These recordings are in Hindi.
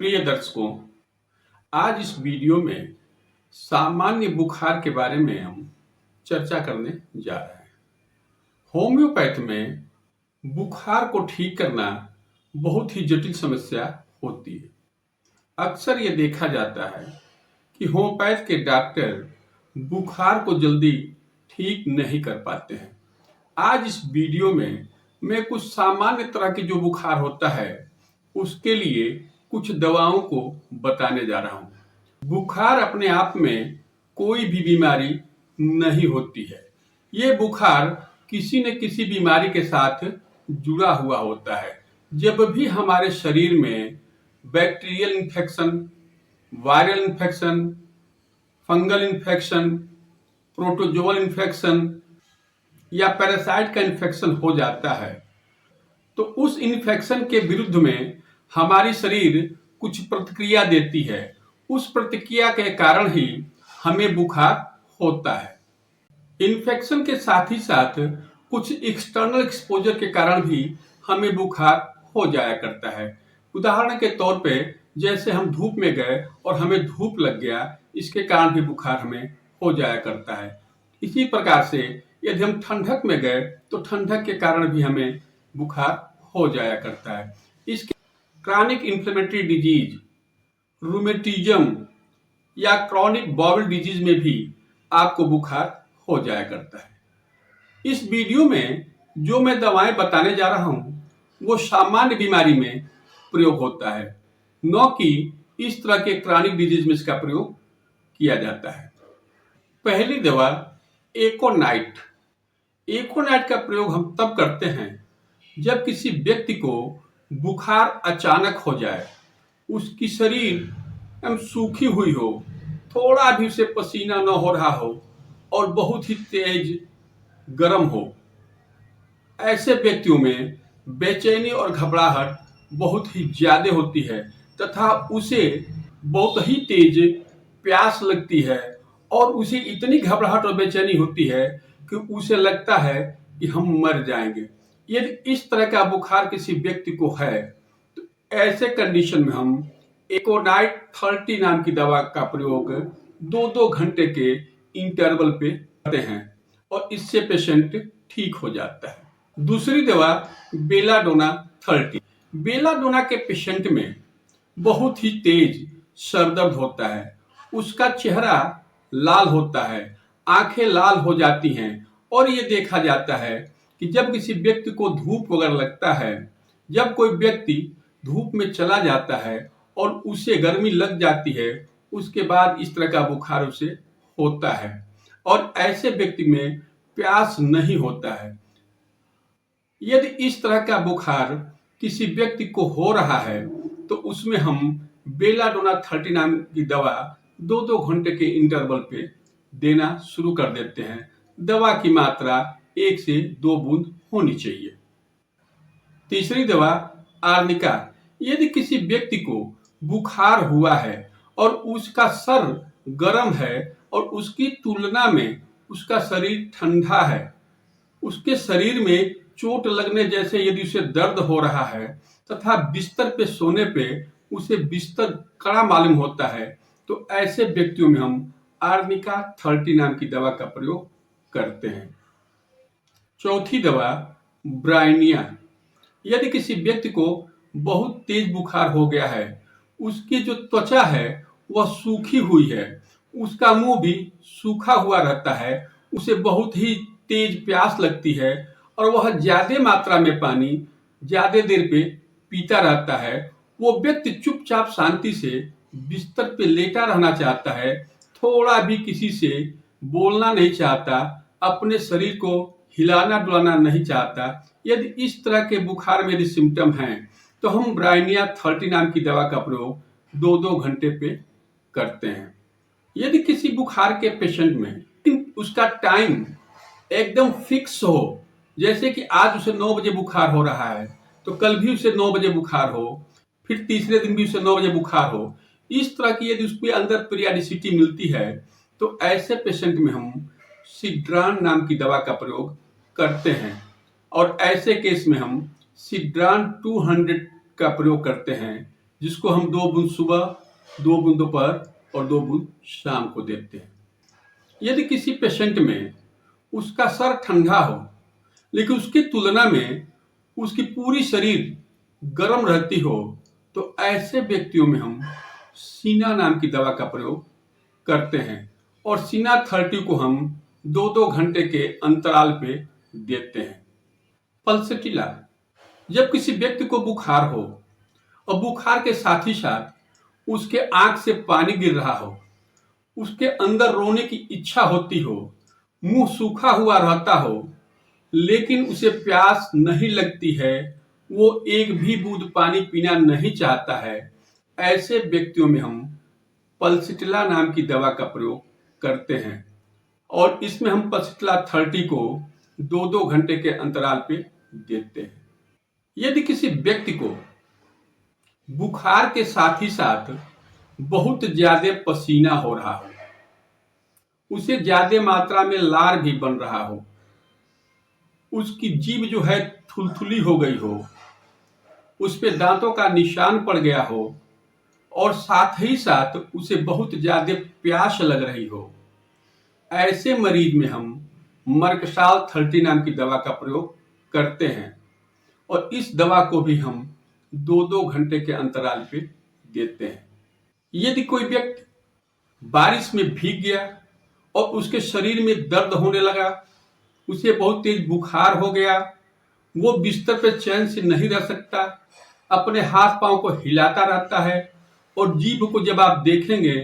प्रिय दर्शकों, आज इस वीडियो में सामान्य बुखार के बारे में हम चर्चा करने जा रहे हैं। होम्योपैथ में बुखार को ठीक करना बहुत ही जटिल समस्या होती है। अक्सर ये देखा जाता है कि होम्योपैथ के डॉक्टर बुखार को जल्दी ठीक नहीं कर पाते हैं। आज इस वीडियो में मैं कुछ सामान्य तरह के जो बुखार होता है उसके लिए कुछ दवाओं को बताने जा रहा हूं। बुखार अपने आप में कोई भी बीमारी नहीं होती है। ये बुखार किसी न किसी बीमारी के साथ जुड़ा हुआ होता है। जब भी हमारे शरीर में bacterial infection, viral infection, fungal infection, protozoal infection या पैरासाइट का इन्फेक्शन हो जाता है तो उस इन्फेक्शन के विरुद्ध में हमारी शरीर कुछ प्रतिक्रिया देती है। उस प्रतिक्रिया के कारण ही हमें बुखार होता है। इन्फेक्शन के साथ ही साथ कुछ एक्सटर्नल एक्सपोजर के कारण भी हमें बुखार हो जाया करता है। उदाहरण के तौर पे जैसे हम धूप में गए और हमें धूप लग गया, इसके कारण भी बुखार हमें हो जाया करता है। इसी प्रकार से यदि हम ठंडक में गए तो ठंडक के कारण भी हमें बुखार हो जाया करता है। इसके क्रॉनिक इन्फ्लेमेटरी डिजीज, रूमेटिज्म या क्रॉनिक बाउल डिजीज में भी आपको बुखार हो जाया करता है। इस वीडियो में जो मैं दवाएं बताने जा रहा हूं वो सामान्य बीमारी में प्रयोग होता है, न कि इस तरह के क्रॉनिक डिजीज में इसका प्रयोग किया जाता है। पहली दवा एकोनाइट। एकोनाइट का प्रयोग हम तब करते हैं जब किसी व्यक्ति को बुखार अचानक हो जाए, उसकी शरीर एकदम सूखी हुई हो, थोड़ा भी उसे पसीना न हो रहा हो और बहुत ही तेज गर्म हो। ऐसे व्यक्तियों में बेचैनी और घबराहट बहुत ही ज्यादा होती है तथा उसे बहुत ही तेज प्यास लगती है और उसे इतनी घबराहट और बेचैनी होती है कि उसे लगता है कि हम मर जाएंगे। यदि इस तरह का बुखार किसी व्यक्ति को है तो ऐसे कंडीशन में हम एकोनाइट 30 नाम की दवा का प्रयोग 2-2 घंटे के इंटरवल पे करते हैं और इससे पेशेंट ठीक हो जाता है। दूसरी दवा बेलाडोना 30। बेलाडोना के पेशेंट में बहुत ही तेज सरदर्द होता है, उसका चेहरा लाल होता है, आंखें लाल हो जाती हैं और ये देखा जाता है कि जब किसी व्यक्ति को धूप वगैरह लगता है, जब कोई व्यक्ति धूप में चला जाता है और उसे गर्मी लग जाती है, उसके बाद इस तरह का बुखार उसे होता है और ऐसे व्यक्ति में प्यास नहीं होता है। यदि इस तरह का बुखार किसी व्यक्ति को हो रहा है तो उसमें हम बेलाडोना 30 नाम की दवा 2-2 घंटे के इंटरवल पे देना शुरू कर देते हैं। दवा की मात्रा 1 से 2 बूंद होनी चाहिए। तीसरी दवा आर्निका। यदि किसी व्यक्ति को बुखार हुआ है और उसका सर गर्म है और उसकी तुलना में उसका शरीर ठंडा है, उसके शरीर में चोट लगने जैसे यदि उसे दर्द हो रहा है तथा बिस्तर पे सोने पे उसे बिस्तर कड़ा मालूम होता है तो ऐसे व्यक्तियों में हम आर्निका 30 नाम की दवा का प्रयोग करते हैं। चौथी दवा ब्राइनिया। यदि किसी व्यक्ति को बहुत तेज बुखार हो गया है, उसकी जो त्वचा है वह सूखी हुई है, उसका मुंह भी सूखा हुआ रहता है, उसे बहुत ही तेज प्यास लगती है और वह ज्यादा मात्रा में पानी ज्यादा देर पे पीता रहता है, वो व्यक्ति चुपचाप शांति से बिस्तर पे लेटा रहना चाहता है, थोड़ा भी किसी से बोलना नहीं चाहता, अपने शरीर को हिलाना डुलाना नहीं चाहता। यदि इस तरह के बुखार में यदि सिम्टम हैं तो हम ब्राइनिया 30 नाम की दवा का प्रयोग 2-2 घंटे पे करते हैं। यदि किसी बुखार के पेशेंट में उसका टाइम एकदम फिक्स हो, जैसे कि आज उसे 9 बजे बुखार हो रहा है तो कल भी उसे 9 बजे बुखार हो, फिर तीसरे दिन भी उसे 9 बजे बुखार हो, इस तरह की यदि उसके अंदर पीरियडिसिटी मिलती है तो ऐसे पेशेंट में हम सिड्रान नाम की दवा का प्रयोग करते हैं और ऐसे केस में हम सिड्रान 200 का प्रयोग करते हैं, जिसको हम 2 बूंद सुबह, 2 बूंद दोपहर और 2 बूंद शाम को देते हैं। यदि किसी पेशेंट में उसका सर ठंडा हो लेकिन उसकी तुलना में उसकी पूरी शरीर गर्म रहती हो, तो ऐसे व्यक्तियों में हम सीना नाम की दवा का प्रयोग करते हैं और सीना 30 को हम 2-2 घंटे के अंतराल पे देते हैं। पल्सटीला, जब किसी व्यक्ति को बुखार हो और बुखार के साथ ही साथ उसके आंख से पानी गिर रहा हो, उसके अंदर रोने की इच्छा होती हो, मुंह सूखा हुआ रहता हो, लेकिन उसे प्यास नहीं लगती है, वो एक भी बूंद पानी पीना नहीं चाहता है, ऐसे व्यक्तियों में हम पल्सटीला नाम की दवा का प्रयोग करते हैं और इसमें हम पल्सटीला 30 को 2-2 घंटे के अंतराल पे देते हैं। यदि किसी व्यक्ति को बुखार के साथ ही साथ बहुत ज्यादा पसीना हो रहा हो, उसे ज्यादा मात्रा में लार भी बन रहा हो, उसकी जीभ जो है थुलथुली हो गई हो, उस पे दांतों का निशान पड़ गया हो और साथ ही साथ उसे बहुत ज्यादा प्यास लग रही हो, ऐसे मरीज में हम मर्कसाल 30 नाम की दवा का प्रयोग करते हैं और इस दवा को भी हम 2-2 घंटे के अंतराल पे देते हैं। यदि कोई व्यक्ति बारिश में भीग गया और उसके शरीर में दर्द होने लगा, उसे बहुत तेज बुखार हो गया, वो बिस्तर पर चैन से नहीं रह सकता, अपने हाथ पांव को हिलाता रहता है और जीभ को जब आप देखेंगे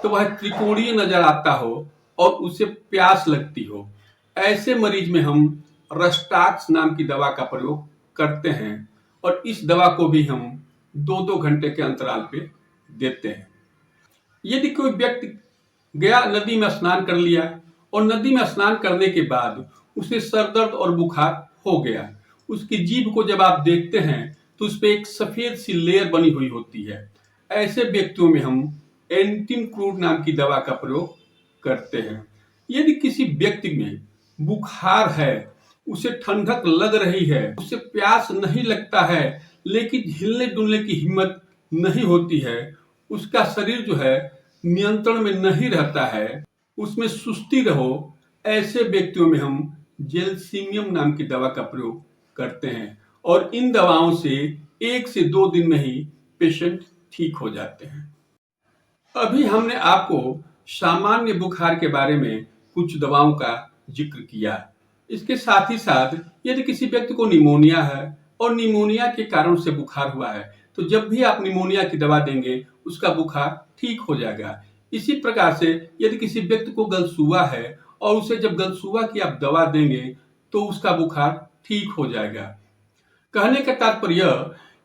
तो वह त्रिकोणीय नजर आता हो और उसे प्यास लगती हो, ऐसे मरीज में हम रस्टाक्स नाम की दवा का प्रयोग करते हैं और इस दवा को भी हम 2-2 घंटे के अंतराल पे देते हैं। यदि कोई व्यक्ति गया, नदी में स्नान कर लिया और नदी में स्नान करने के बाद उसे सर दर्द और बुखार हो गया, उसकी जीभ को जब आप देखते हैं तो उस पर एक सफेद सी लेयर बनी हुई होती है, ऐसे व्यक्तियों में हम एंटीक्रूड नाम की दवा का प्रयोग करते हैं। यदि किसी व्यक्ति में बुखार है, उसे ठंडक लग रही है, उसे प्यास नहीं लगता है, लेकिन हिलने डुलने की हिम्मत नहीं होती है, उसका शरीर जो है नियंत्रण में नहीं रहता है, उसमें सुस्ती रहो, ऐसे व्यक्तियों में हम जेलसीमियम नाम की दवा का प्रयोग करते हैं और इन दवाओं से 1 से 2 दिन में ही पेशेंट ठीक हो जाते हैं। अभी हमने आपको सामान्य बुखार के बारे में कुछ दवाओं का जिक्र किया। इसके साथ ही साथ यदि किसी व्यक्ति को निमोनिया है और निमोनिया के कारण से बुखार हुआ है, तो जब भी आप निमोनिया की दवा देंगे उसका बुखार ठीक हो जाएगा। इसी प्रकार से यदि किसी व्यक्ति को गलसूआ है और उसे जब गलसूआ की आप दवा देंगे तो उसका बुखार ठीक हो जाएगा। कहने का तात्पर्य यह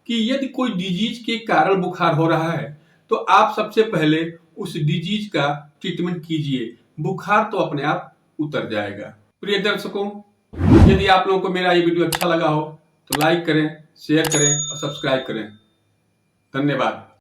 कि यदि कोई डिजीज के कारण बुखार हो रहा है तो आप सबसे पहले उस डिजीज का ट्रीटमेंट कीजिए, बुखार तो अपने आप उतर जाएगा। प्रिय दर्शकों, यदि आप लोगों को मेरा ये वीडियो अच्छा लगा हो तो लाइक करें, शेयर करें और सब्सक्राइब करें। धन्यवाद।